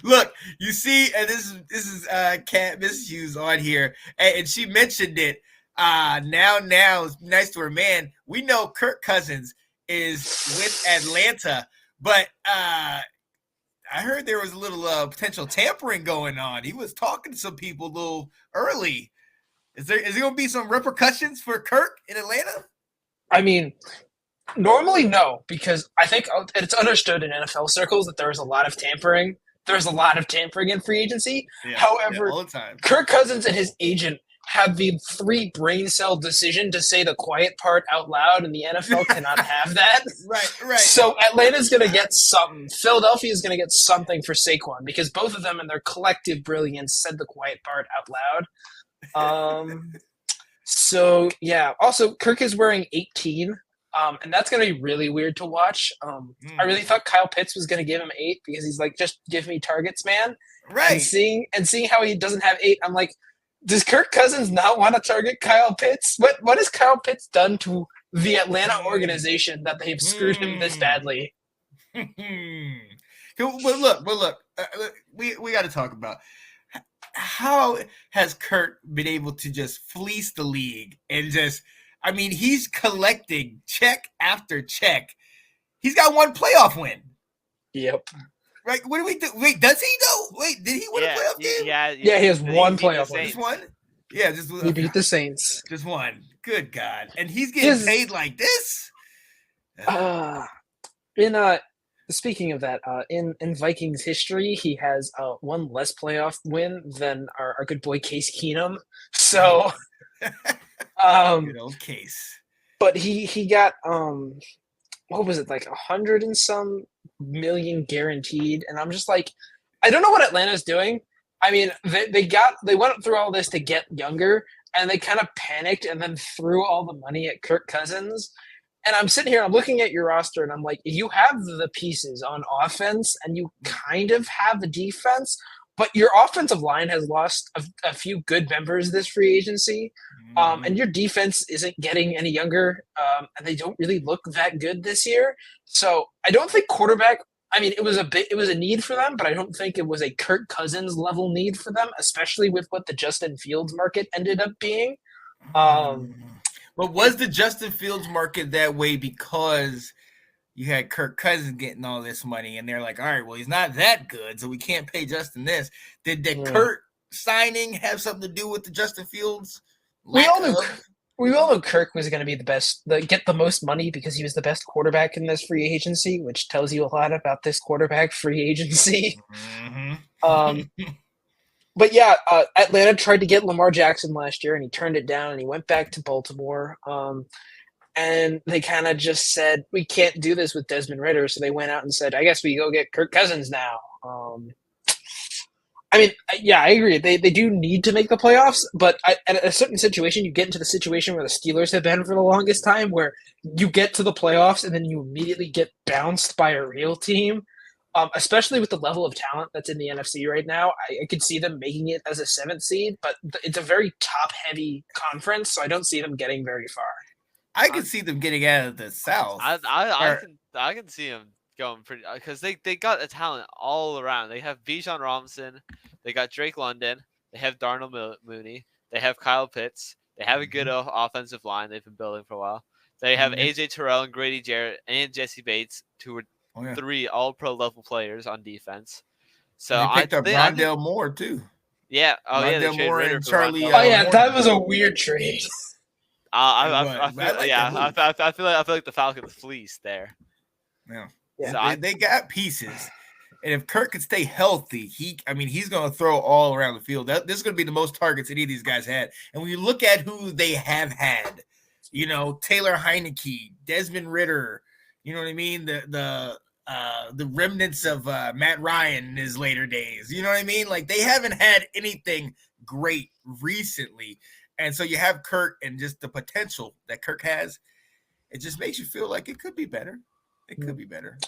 Look, you see, and this is Cat Miss Hughes on here, and she mentioned it. Now, nice to her man. We know Kirk Cousins is with Atlanta, but I heard there was a little potential tampering going on. He was talking to some people a little early. Is there going to be some repercussions for Kirk in Atlanta? I mean, normally no, because I think it's understood in NFL circles that there is a lot of tampering. There's a lot of tampering in free agency. Yeah, However, all the time. Kirk Cousins and his agent have the three brain cell decision to say the quiet part out loud, and the NFL cannot have that. Right. So Atlanta's going to get something. Philadelphia is going to get something for Saquon because both of them, in their collective brilliance, said the quiet part out loud. So yeah. Also, Kirk is wearing 18, and that's going to be really weird to watch. I really thought Kyle Pitts was going to give him 8 because he's like, just give me targets, man. Right. And seeing how he doesn't have 8, I'm like, does Kirk Cousins not want to target Kyle Pitts? What has Kyle Pitts done to the Atlanta organization that they've screwed him this badly? But look, we got to talk about how has Kirk been able to just fleece the league and just, I mean, he's collecting check after check. He's got one playoff win. Yep. Right? What do we do? Wait, does he though? Wait, did he win a playoff game? Yeah, he has one playoff win. Just one? Yeah, he beat the Saints. Just one. Good God. And he's getting paid like this? Speaking of that, in Vikings history, he has one less playoff win than our good boy Case Keenum. So, good old Case. But he got what was it, like 100 and some million guaranteed, and I'm just like, I don't know what Atlanta's doing. I mean, they went through all this to get younger, and they kind of panicked and then threw all the money at Kirk Cousins. And I'm sitting here, I'm looking at your roster, and I'm like, you have the pieces on offense, and you kind of have the defense, but your offensive line has lost a few good members this free agency, and your defense isn't getting any younger, and they don't really look that good this year. So I don't think quarterback. I mean, it was a need for them, but I don't think it was a Kirk Cousins level need for them, especially with what the Justin Fields market ended up being. But was the Justin Fields market that way because you had Kirk Cousins getting all this money, and they're like, all right, well, he's not that good, so we can't pay Justin this. Did the Kirk signing have something to do with the Justin Fields? We all knew Kirk was going to be get the most money because he was the best quarterback in this free agency, which tells you a lot about this quarterback free agency. But yeah, Atlanta tried to get Lamar Jackson last year, and he turned it down, and he went back to Baltimore. And they kind of just said, we can't do this with Desmond Ridder, so they went out and said, I guess we go get Kirk Cousins now. I mean, yeah, I agree. They do need to make the playoffs, but at a certain situation, you get into the situation where the Steelers have been for the longest time, where you get to the playoffs and then you immediately get bounced by a real team. Especially with the level of talent that's in the NFC right now, I could see them making it as a 7th seed, but it's a very top-heavy conference, so I don't see them getting very far. I can see them getting out of the South. I can see them going pretty, because they got a talent all around. They have Bijan Robinson, they got Drake London, they have Darnell Mooney, they have Kyle Pitts, they have a good offensive line they've been building for a while. They have AJ Terrell and Grady Jarrett and Jesse Bates, who were 3 all-pro level players on defense. So they picked up Rondell Moore too. Yeah. Rondell Moore and Charlie. That was a weird trade. I feel like the Falcons fleeced there. Yeah. So they got pieces, and if Kirk can stay healthy, he's going to throw all around the field. This is going to be the most targets any of these guys had. And when you look at who they have had, Taylor Heineke, Desmond Ridder, you know what I mean? The remnants of Matt Ryan in his later days. You know what I mean? Like, they haven't had anything great recently. And so you have Kirk, and just the potential that Kirk has, it just makes you feel like it could be better. It could be better.